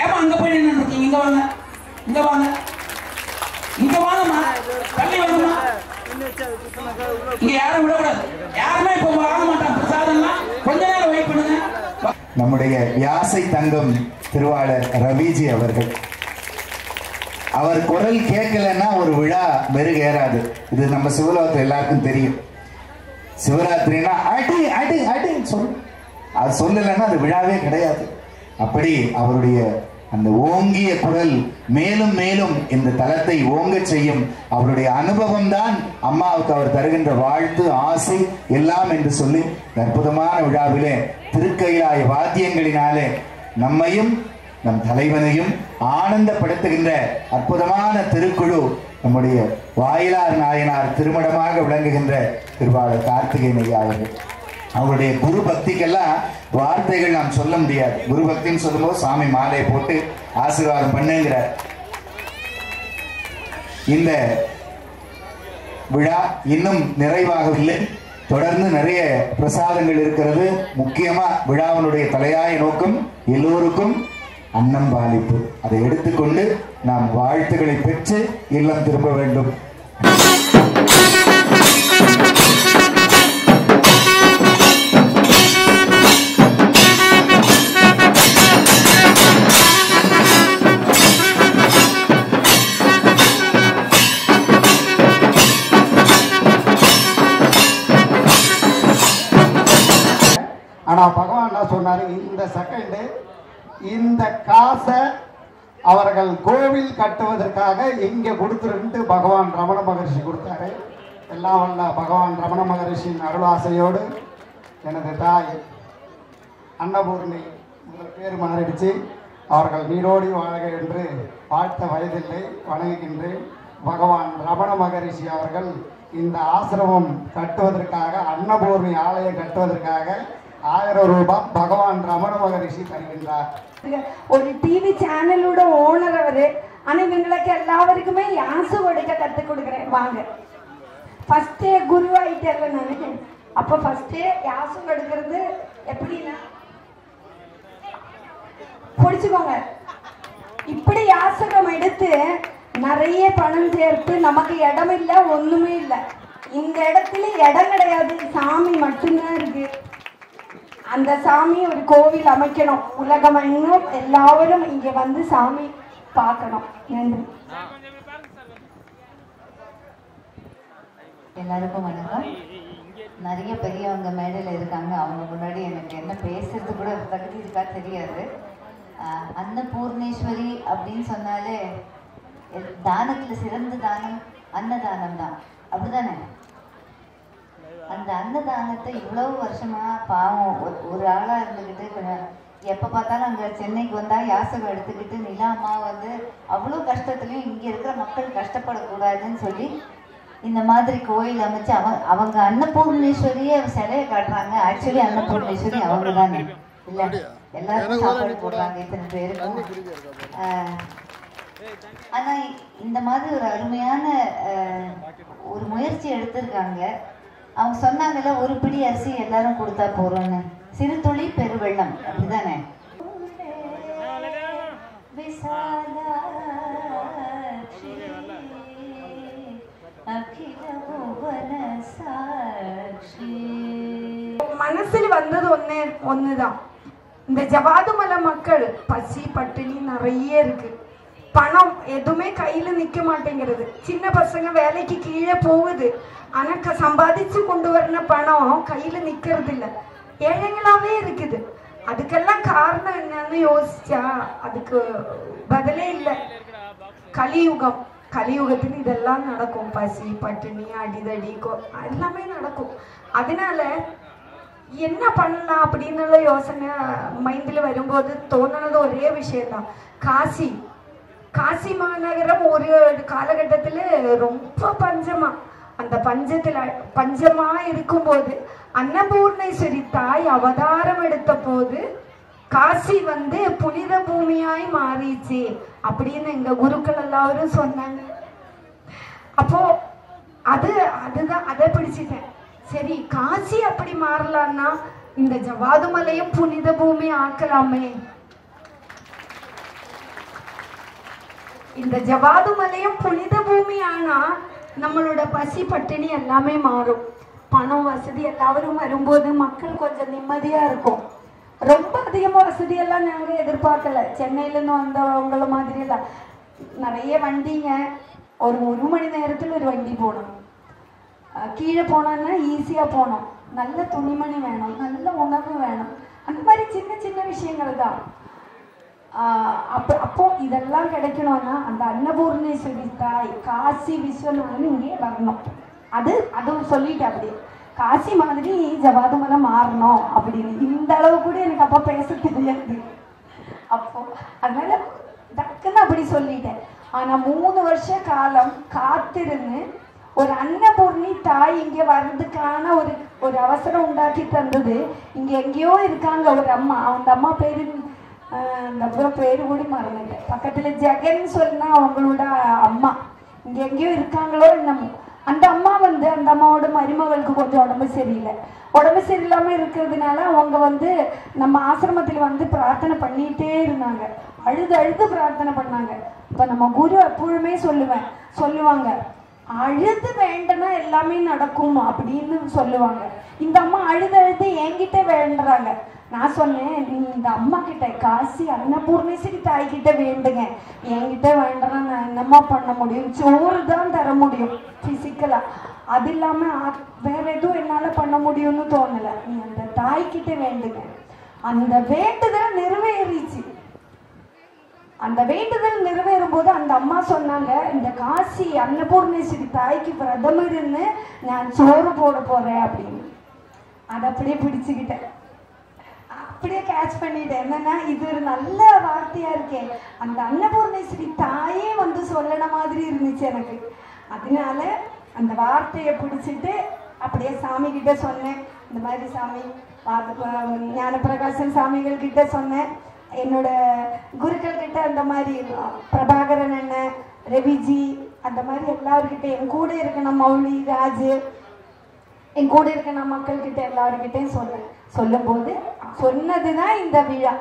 ஏமா அங்க போய் நின்று இருக்கீங்க? இங்க வாங்க, இங்க வாங்க, இங்க வாங்கம்மா, தள்ளி வாங்கம்மா. இங்க யாரும் விடக்கூடாது. யாருமே இப்ப வாங்க மாட்டாங்க. பிரசாதம்லாம் கொஞ்ச நேரம் வெயிட் பண்ணுங்க. நம்முடைய யாசை தங்கம் திருவாளர் ரவிஜி அவர்கள், அவர் குரல் கேட்கலன்னா ஒரு விழா மெருகேறாது. இது நம்ம சிவலோகத்தில் எல்லாருக்கும் தெரியும். சிவராத்திரினா அடி அடி அடின்னு சொல்லு, அது சொல்லலைன்னா அது விழாவே கிடையாது. அப்படி அவருடைய அந்த ஓங்கிய குரல் மேலும் மேலும் இந்த தலத்தை ஓங்க செய்யும். அவருடைய அனுபவம் தான் அம்மாவுக்கு அவர் தருகின்ற வாழ்த்து, ஆசை எல்லாம் என்று சொல்லி அற்புதமான விழாவிலே திருக்கைலாய வாத்தியங்களினாலே நம்மையும் நம் தலைவனையும் ஆனந்தப்படுத்துகின்ற அற்புதமான திருக்குழு நம்முடைய வாயிலார் நாயனார் திருமணமாக விளங்குகின்ற திருவாளர் கார்த்திகேயன் ஐயா அவர்கள். அவருடைய குரு பக்திக்கெல்லாம் வார்த்தைகள் நாம் சொல்ல முடியாது. குரு பக்தின்னு சொல்லும்போது சாமி மாலையை போட்டு ஆசீர்வாதம் பண்ணுங்கிறார். இந்த விழா இன்னும் நிறைவாகவில்லை. தொடர்ந்து நிறைய பிரசாதங்கள் இருக்கிறது. முக்கியமா விழாவினுடைய தலையாய நோக்கம் எல்லோருக்கும் அன்னம் பாலிப்பு. அதை எடுத்துக்கொண்டு நாம் வாழ்த்துக்களை பெற்று இல்லம் திரும்ப வேண்டும். இந்த காசை அவர்கள் கோவில் கட்டுவதற்காக இங்கே கொடுத்துருந்து பகவான் ரமண மகரிஷி கொடுத்தாரு. எல்லாம் வல்ல பகவான் ரமண மகரிஷியின் அருளாசையோடு எனது தாய் அன்னபூர்ணி பேர் மாறிடுச்சு. அவர்கள் நீரோடி வாழ்க என்று வாழ்த்த வயதில்லை, வணங்குகின்றேன். பகவான் ரமண மகரிஷி அவர்கள் இந்த ஆசிரமம் கட்டுவதற்காக, அன்னபூர்ணி ஆலயம் கட்டுவதற்காக 1000 ரூபாய் பகவான் ரமண மகரிஷி தருகின்றார். ஒரு டிவி சேனலோட ஓனர் அவரு. ஆனா இவங்களுக்கு எல்லாருக்குமே யாசு கொடுக்க கத்து கொடுக்குறேன். வாங்க, ஃபர்ஸ்டே குரு ஆயிட்டேன்ல நானு. அப்ப ஃபர்ஸ்டே யாசு கொடுக்கறது எப்படின்னா, பிடிச்சுக்கோங்க. இப்படி யாசகம் எடுத்து நிறைய பணம் சேர்த்து நமக்கு இடம் இல்லை, ஒண்ணுமே இல்லை. இந்த இடத்துல இடம் கிடையாது, சாமி மட்டும்தான் இருக்கு. அந்த சாமி ஒரு கோவில் அமைக்கணும். உலகம் இன்னும் எல்லாரும் இங்க வந்து சாமி பார்க்கணும். நன்றி. எல்லாருக்கும் வணக்கம். நிறைய பெரியவங்க மேடையில் இருக்காங்க. அவங்க முன்னாடி எனக்கு என்ன பேசுறது கூட தகுதி இருக்கா தெரியாது. அன்னபூர்ணேஸ்வரி அப்படின்னு சொன்னாலே தானத்தில் சிறந்த தானம் அன்னதானம் தான், அப்படிதானே? அந்த அன்னதானத்தை இவ்வளவு வருஷமா பாவம் ஒரு ஆளா இருந்துக்கிட்டு எப்ப பார்த்தாலும் அங்க சென்னைக்கு வந்தா யாசகம் எடுத்துக்கிட்டு நிலா அம்மா வந்து அவ்வளோ கஷ்டத்துலையும் இங்க இருக்கிற மக்கள் கஷ்டப்படக்கூடாதுன்னு சொல்லி இந்த மாதிரி கோயில் அமைச்சு அவங்க அன்னபூர்ணேஸ்வரியே சிலையை காட்டுறாங்க. ஆக்சுவலி அன்னபூர்ணேஸ்வரி அவங்க தானே இல்ல? எல்லாருக்கும் சாப்பாடு போடுறாங்க இத்தனை பேருக்கும். ஆனா இந்த மாதிரி ஒரு அருமையான ஒரு முயற்சி எடுத்திருக்காங்க. அவங்க சொன்னாங்கல்ல, ஒரு பிடி அரிசி எல்லாரும் கொடுத்தா போறோம்னு. சிறு துளி பெருவெள்ளம், அப்படிதானே? மனசில் வந்தது ஒண்ணுதான். இந்த ஜவாதுமலை மக்கள் பசி பட்டினி நிறைய இருக்கு. பணம் எதுவுமே கையில நிக்க மாட்டேங்கிறது. சின்ன பசங்க வேலைக்கு கீழே போகுது, ஆனா சம்பாதிச்சு கொண்டு வரன பணம் கையில நிக்கிறது இல்ல, ஏழைகளாவே இருக்குது. அதுக்கெல்லாம் காரணம் என்னன்னு யோசிச்சா அதுக்கு பதிலே இல்லை. கலியுகம், கலியுகத்தில் இதெல்லாம் நடக்கும். பசி பட்டினி அடிதடி எல்லாமே நடக்கும். அதனால என்ன பண்ணலாம் அப்படின்னு யோசனை மைண்ட்ல வரும்போது தோணுனது ஒரே விஷயம்தான். காசி மாநகரம் ஒரு காலகட்டத்துல ரொம்ப பஞ்சமா, அந்த பஞ்சமா இருக்கும்போது அன்னபூர்ணேஸ்வரி தாய் அவதாரம் எடுத்த போது காசி வந்து புனித பூமியாய் மாறிச்சு அப்படின்னு எங்க குருக்கள் எல்லாரும் சொன்னாங்க. அப்போ அதுதான் அதை பிடிச்சிட்டேன். சரி, காசி அப்படி மாறலான்னா இந்த ஜவாதுமலையும் புனித பூமி ஆக்கலாமே. இந்த ஜவாதுமலையும் புனித பூமி ஆனா நம்மளோட பசி பட்டினி எல்லாமே மாறும். பணம் வசதி எல்லாரும் வரும்போது மக்கள் கொஞ்சம் நிம்மதியா இருக்கும். ரொம்ப அதிகமா வசதி எல்லாம் நாங்க எதிர்பார்க்கல. சென்னையில இருந்து வந்தவங்கள மாதிரி எல்லாம் நிறைய வண்டிங்க. ஒரு மணி நேரத்துல ஒரு வண்டி போகணும். கீழே போனோம்னா ஈஸியா போகணும். நல்ல துணிமணி வேணும், நல்ல உணவு வேணும். அந்த மாதிரி சின்ன சின்ன விஷயங்கள் தான். அப்போ இதெல்லாம் கிடைக்கணும்னா அந்த அன்னபூர்ணேஸ்வரி தாய் காசி விஸ்வநாதன் இங்கே வரணும். அதுவும் சொல்லிட்டு அப்படியே காசி மாதிரி ஜவாதுமலை மாறணும் அப்படின்னு. இந்த அளவு கூட எனக்கு அப்போ பேச தெரியாது. அப்போ அதனால டக்குன்னு அப்படி சொல்லிட்டேன். ஆனா 3 வருஷ காலம் காத்திருந்து ஒரு அன்னபூர்ணி தாய் இங்க வர்றதுக்கான ஒரு அவசரம் உண்டாக்கி தந்தது. இங்க எங்கேயோ இருக்காங்க ஒரு அம்மா. அந்த அம்மா பேரு பேரு கூட மறந்துட்டேன். பக்கத்துல ஜெகன் சொன்னா அவங்களோட அம்மா இங்க எங்கேயோ இருக்காங்களோ என்னமோ. அந்த அம்மா வந்து அந்த அம்மாவோட மருமகளுக்கு கொஞ்சம் உடம்பு சரியில்லாம இருக்கிறதுனால அவங்க வந்து நம்ம ஆசிரமத்தில் வந்து பிரார்த்தனை பண்ணிட்டே இருந்தாங்க. அழுது பிரார்த்தனை பண்ணாங்க. இப்ப நம்ம குரு எப்பொழுதுமே சொல்லுவாங்க, அழுது வேண்டனா எல்லாமே நடக்கும் அப்படின்னு சொல்லுவாங்க. இந்த அம்மா அழுது என்கிட்ட வேண்டுறாங்க. நான் சொன்னேன், இந்த அம்மா கிட்ட காசி அன்னபூர்ணேஸ்வரி தாய் கிட்ட வேண்டுங்க, என்கிட்ட வேண்டனா நான் என்னம்மா பண்ண முடியும்? சோறு தான் தர முடியும் பிசிக்கலா. அது இல்லாம வேற எதுவும் என்னால பண்ண முடியும்னு தோணல. நீ அந்த தாய்கிட்ட வேண்டுங்க. அந்த வேண்டுதல் நிறைவேறிச்சு. அந்த வேண்டுதல் நிறைவேறும் போது அந்த அம்மா சொன்னாங்க, இந்த காசி அன்னபூர்ணேஸ்வரி தாய்க்கு பிரதமர் இருந்து நான் சோறு போட போறேன் அப்படின்னு. அதை அப்படியே பிடிச்சுக்கிட்டேன், அப்படியே கேட்ச் பண்ணிட்டேன். என்னன்னா இது ஒரு நல்ல வார்த்தையா இருக்கேன், அந்த அன்னபூர்ணேஸ்வரி தாயே வந்து சொல்லன மாதிரி இருந்துச்சு எனக்கு. அதனால அந்த வார்த்தையை பிடிச்சிட்டு அப்படியே சாமி கிட்ட சொன்னேன், இந்த மாதிரி சாமி ஞானப்பிரகாசன் சாமிகள் கிட்ட சொன்னேன், என்னோட குருக்கள் கிட்ட அந்த மாதிரி பிரபாகரன் அண்ணன், ரவிஜி, அந்த மாதிரி எல்லாருக்கிட்ட என் கூட இருக்கிற மௌலி ராஜு, என் கூட இருக்கிற மக்கள் கிட்ட எல்லாருக்கிட்டையும் சொன்னேன். சொல்லும் போது சொன்னதுதான் இந்த விழா.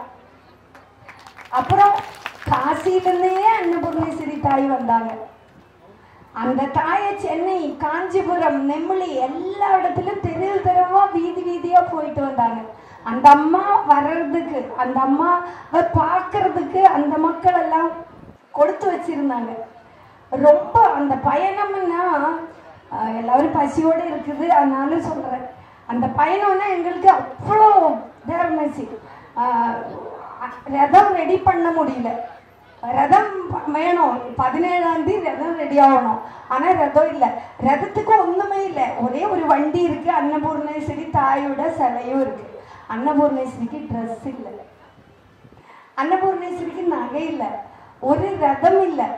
அப்புறம் காசியிலிருந்தே அன்னபூர்ணேஸ்வரி தாய் வந்தாங்க. அந்த தாயை சென்னை, காஞ்சிபுரம், நெம்மலி எல்லா இடத்துலயும் தெரு தெருவா வீதி வீதியா போயிட்டு வந்தாங்க. அந்த அம்மா வர்றதுக்கு, அந்த அம்மாவை பார்க்கறதுக்கு அந்த மக்கள் எல்லாம் கொடுத்து வச்சிருந்தாங்க. ரொம்ப அந்த பயணம்னா எல்லாரும் பசியோட இருக்குது, அதனால சொல்றேன். அந்த பயணம்னா எங்களுக்கு அவ்வளோ இதா இருந்துச்சு. ரதம் ரெடி பண்ண முடியல, ரதம் வேணும், 17ஆம் தேதி ரதம் ரெடி ஆகணும். ஆனா ரதம் இல்லை, ரதத்துக்கு ஒண்ணுமே இல்லை, ஒரே ஒரு வண்டி இருக்கு, அன்னபூர்ணேஸ்வரி தாயோட சிலையும் இருக்கு. அன்னபூர்ணேஸ்வரிக்கு ட்ரெஸ் இல்லை, அன்னபூர்ணேஸ்வரிக்கு நகை இல்லை, ஒரு ரதம் இல்லை,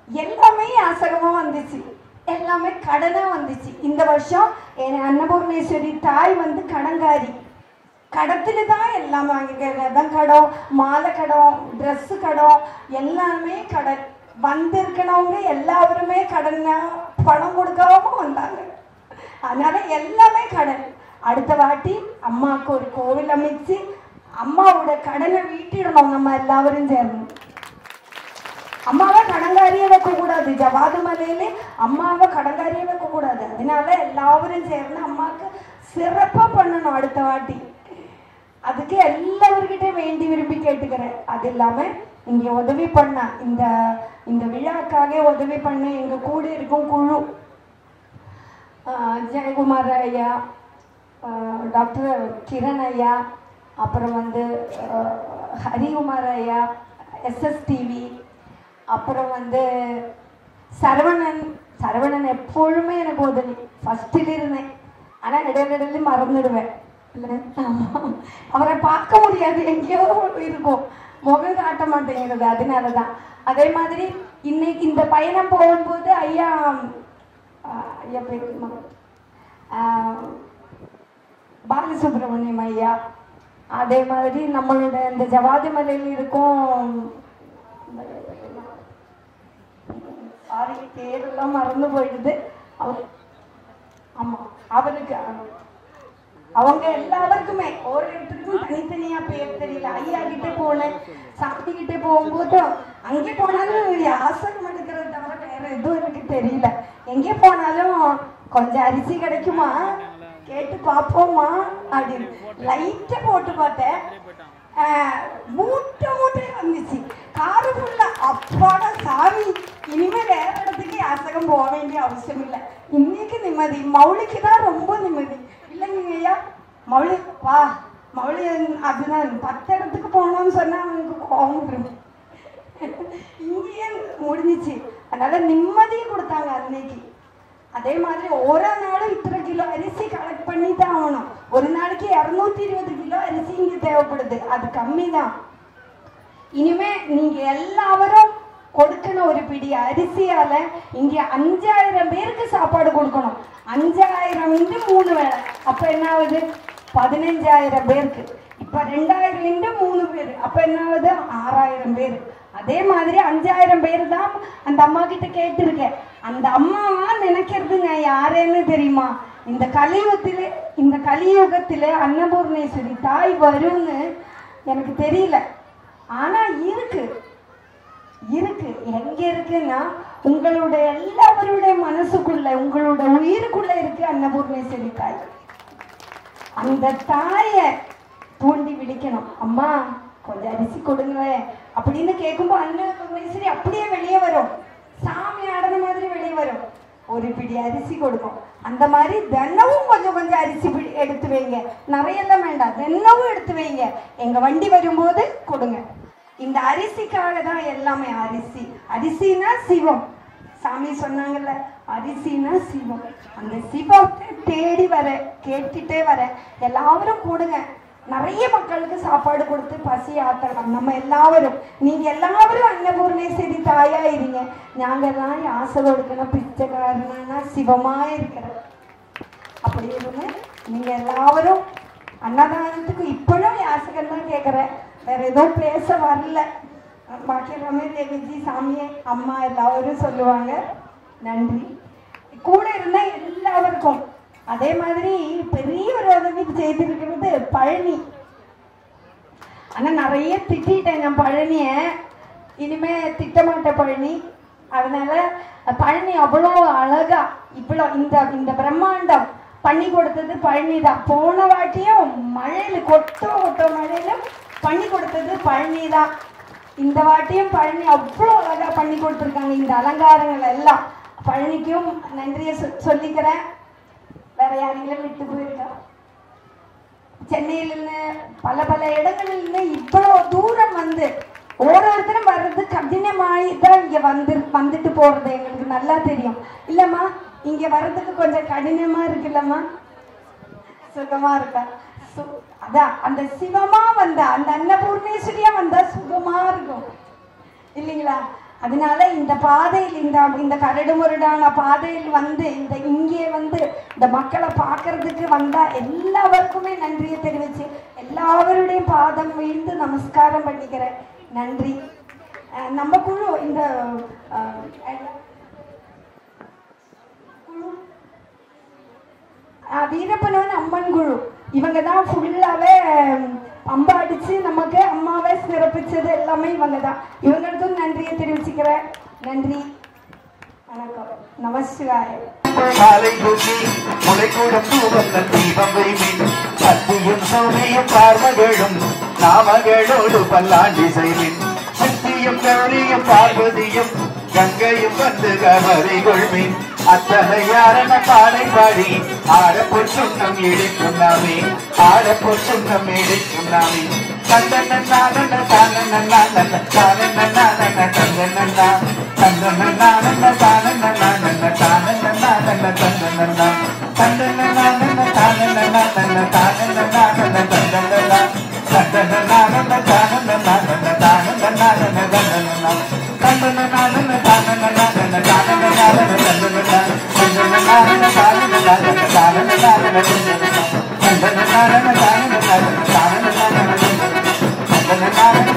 எல்லாமே யாசகமா வந்துச்சு, எல்லாமே கடனா வந்துச்சு. இந்த வருஷம் அன்னபூர்ணேஸ்வரி தாய் வந்து கடங்காரி, கடத்துல தான் எல்லாம் வாங்கிக்க, ரதம் கடம், மாலை கடம், ட்ரெஸ் கடம், எல்லாமே கடன். வந்திருக்கணவங்க எல்லாருமே கடன், பணம் கொடுக்காம வந்தாங்க, அதனால எல்லாமே கடன். அடுத்த வாட்டி அம்மாவுக்கு ஒரு கோவில் அமைச்சு அம்மாவோட கடனை வீட்டிடணும் நம்ம எல்லாரும் சேர்ந்து. அம்மாவை கடங்காரியை வைக்க கூடாது, ஜவாது மலையிலே அம்மாவை கடங்காரியை வைக்க கூடாது. அதனால எல்லாரும் சேர்ந்து அம்மாவுக்கு சிறப்பா பண்ணணும் அடுத்த வாட்டி. அதுக்கு எல்லாருக்கிட்ட வேண்டி விரும்பி கேட்டுக்கிறேன். அது இல்லாம இங்க உதவி பண்ண, இந்த விழாக்காக உதவி பண்ண எங்க கூட இருக்கும் குழு, ஜெயக்குமார் ஐயா, டாக்டர் கிரண் ஐயா, அப்புறம் வந்து ஹரிகுமார் ஐயா, SSTV, அப்புறம் வந்து சரவணன் எப்பொழுதுமே எனக்கு உதவி. ஃபர்ஸ்டில் இருந்தேன், ஆனால் இடையில மறந்துடுவேன். அவரை பார்க்க முடியாது, எங்கேயோ இருக்கும், முகம் காட்ட மாட்டேங்கிறது, அதனாலதான். அதே மாதிரி இன்னைக்கு இந்த பயணம் போகும்போது ஐயா பேர் பாலசுப்ரமணியம் ஐயா, அதே மாதிரி நம்மளோட இந்த ஜவாதி மலையில் இருக்கும், பேரெல்லாம் மறந்து போயிடுது, ஆமா அவருக்கு, அவங்க எல்லாருக்குமே ஒரு இடத்துக்கும் தனித்தனியா பேர் தெரியல. ஐயா கிட்ட போனேன், சாமி கிட்ட போகும்போது அங்கே போனாலும் யாசகம் எடுக்கிறது தவிர வேற எதுவும் எனக்கு தெரியல. எங்கே போனாலும் கொஞ்சம் அரிசி கிடைக்குமா கேட்டு பார்ப்போமா அப்படின்னு லைட்டா போட்டு பார்த்தேன், மூட்டை வந்துச்சு காரு ஃபுல்லா. அப்பாடா சாமி, இனிமே வேற இடத்துக்கு யாசகம் போக வேண்டிய அவசியம் இல்லை, இன்னைக்கு நிம்மதி. மௌலிக்கு தான் ரொம்ப நிம்மதி இல்லைங்க ஐயா. மௌலி வா மௌலி, அதுதான் 10 இடத்துக்கு போகணும்னு சொன்னா அவனுக்கு கோபம் வரும், இங்கேயே முடிஞ்சிச்சு. அதனால நிம்மதியை கொடுத்தாங்க அன்னைக்கு. அதே மாதிரி ஒரு நாளும் இத்தனை கிலோ அரிசி கலெக்ட் பண்ணி தான் ஆகணும். ஒரு நாளைக்கு 220 கிலோ அரிசி இங்க தேவைப்படுது, அது கம்மி தான். இனிமே நீங்க எல்லாரும் கொடுக்கணும் ஒரு பிடி அரிசியால இங்க 5000 பேருக்கு சாப்பாடு கொடுக்கணும். 5000 இன்று 3 வேளை, அப்ப என்ன ஆகுது 15000 பேருக்கு. இப்ப 2000 இன்று 3 பேர், அப்ப என்ன ஆகுது 6000 பேர். அதே மாதிரி 5000 பேர் தான் அந்த அம்மா கிட்ட கேட்டிருக்கேன். அந்த அம்மாவா நினைக்கிறதுங்க யாரேன்னு தெரியுமா? இந்த கலியுகத்தில அன்னபூர்ணேஸ்வரி தாய் வரும்னு எனக்கு தெரியல, ஆனா இருக்கு. எங்க இருக்குன்னா உங்களுடைய எல்லாருடைய மனசுக்குள்ள, உங்களோட உயிருக்குள்ள இருக்கு அன்னபூர்ணேஸ்வரி தாய். அந்த தாயை தூண்டி விழிக்கணும். அம்மா கொஞ்சம் அரிசி கொடுங்களேன் அப்படின்னு கேட்கும்போது அன்னபூர்ணேஸ்வரி அப்படியே வெளியே வரும், சாமி ஆடுற மாதிரி வெளியே வரும், ஒரு பிடி அரிசி கொடுக்கும். அந்த மாதிரி தினமும் கொஞ்சம் அரிசி எடுத்து வைங்க, நிறைய எல்லாம் வேண்டாம், தினமும் எடுத்து வைங்க. எங்க வண்டி வரும்போது கொடுங்க. இந்த அரிசிக்காக தான் எல்லாமே. அரிசி, அரிசினா சிவம். சாமி சொன்னாங்கல்ல, அரிசினா சிவம். அந்த சிவத்தை தேடி வர, கேட்டுட்டே வர. எல்லாரும் கூடுங்க, நிறைய மக்களுக்கு சாப்பாடு கொடுத்து பசி ஆத்தலாம் நம்ம எல்லாரும். நீங்க எல்லாரும் அன்னபூர்ணேஸ்வரி தாயா இருங்க. நாங்கெல்லாம் ஆசை கொடுக்கணும், பிச்சைக்காரனா சிவமா இருக்கிற அப்படி இருங்க. நீங்க எல்லாரும் அன்னதானத்துக்கு இப்பவும் யாசகம் தான் கேட்குறேன், வேற ஏதோ பேச வரல. பாக்கி எல்லாமே தேவிஜி, சாமியே, அம்மா எல்லாரும் சொல்லுவாங்க. நன்றி. கூட இருந்தா எல்லாருக்கும். அதே மாதிரி பெரிய ஒரு உதவி செய்திருக்கிறது பழனி. ஆனா நிறைய திட்டேன் நான் பழனிய, இனிமே திட்டமாட்ட பழனி. அதனால பழனி அவ்வளோ அழகா இவ்வளோ இந்த பிரம்மாண்டம் பண்ணி கொடுத்தது பழனி தான். போன வாட்டியும் மழையில கொட்ட மழையில பண்ணி கொடுத்தது பழனி தான். இந்த வாட்டியும் பழனி அவ்வளோ அழகா பண்ணி கொடுத்துருக்காங்க. இந்த அலங்காரங்கள் எல்லாம் பழனிக்கும் நன்றியை சொல்லிக்கிறேன். வேற யாரெങ്കിലും விட்டு போயிருக்கா? சென்னையில பல இடங்கள்ல இவ்வளோ தூரம் வந்து ஒவ்வொருத்தரும் வர்றது கடினமாயிதான் இங்க வந்துட்டு போறது எங்களுக்கு நல்லா தெரியும் இல்லம்மா. இங்க வர்றதுக்கு கொஞ்சம் கடினமா இருக்குல்லம்மா, சுகமா இருக்கா? அதான் அந்த சிவமா வந்தா, அந்த அன்னபூர்ணேஸ்வரியா வந்தா சுகமா இருக்கும் இல்லைங்களா? அதனால இந்த பாதையில் இந்த கரடு முரடான பாதையில் வந்து இங்கே வந்து இந்த மக்களை பார்க்கறதுக்கு வந்தா எல்லாருக்குமே நன்றியை தெரிவிச்சு எல்லாருடைய பாதம் வீழ்ந்து நமஸ்காரம் பண்ணிக்கிறேன். நன்றி. நம்ம குழு இந்த வீரப்பனவன் அம்மன் குழு இவங்க தான் ஃபுல்லாவே அம்பா அடிச்சு நமக்கு அம்மாவை சிறப்பிச்சது எல்லாமே இவங்க தான். இவங்களுக்கும் நன்றியை தெரிவிச்சுக்கிறேன். நன்றி, வணக்கம், நமஸ்கார. காலை தூக்கி முளைக்கூடம் தூவம் தீபம் வைமின் சத்தியும் சௌமியும் பார்மகளும் நாமகளோடு பல்லாண்டி செய்வின் சக்தியும் கௌரியும் பார்வதியும் கங்கையும் வந்து கவரை கொள்மின் அத்தகையாரண பாடை பாடி ஆடப்போர் சுண்ணம் இடிக்கும் நாமே, ஆடப்போர் சுண்ணம் இடிக்கும் நாமே. தந்தன நானன தானன நானன தானன நானன தந்தன தந்தன நானன தானன நானன தானன நானன தந்தன தந்தன நானன தானன நானன தானன நானன தந்தன தந்தன நானன தானன நானன தானன நானன தந்தன தந்தன நானன தானன நானன தானன நானன தந்தன தந்தன நானன தானன நானன தானன நானன தந்தன தந்தன நானன தானன நானன தானன நானன தந்தன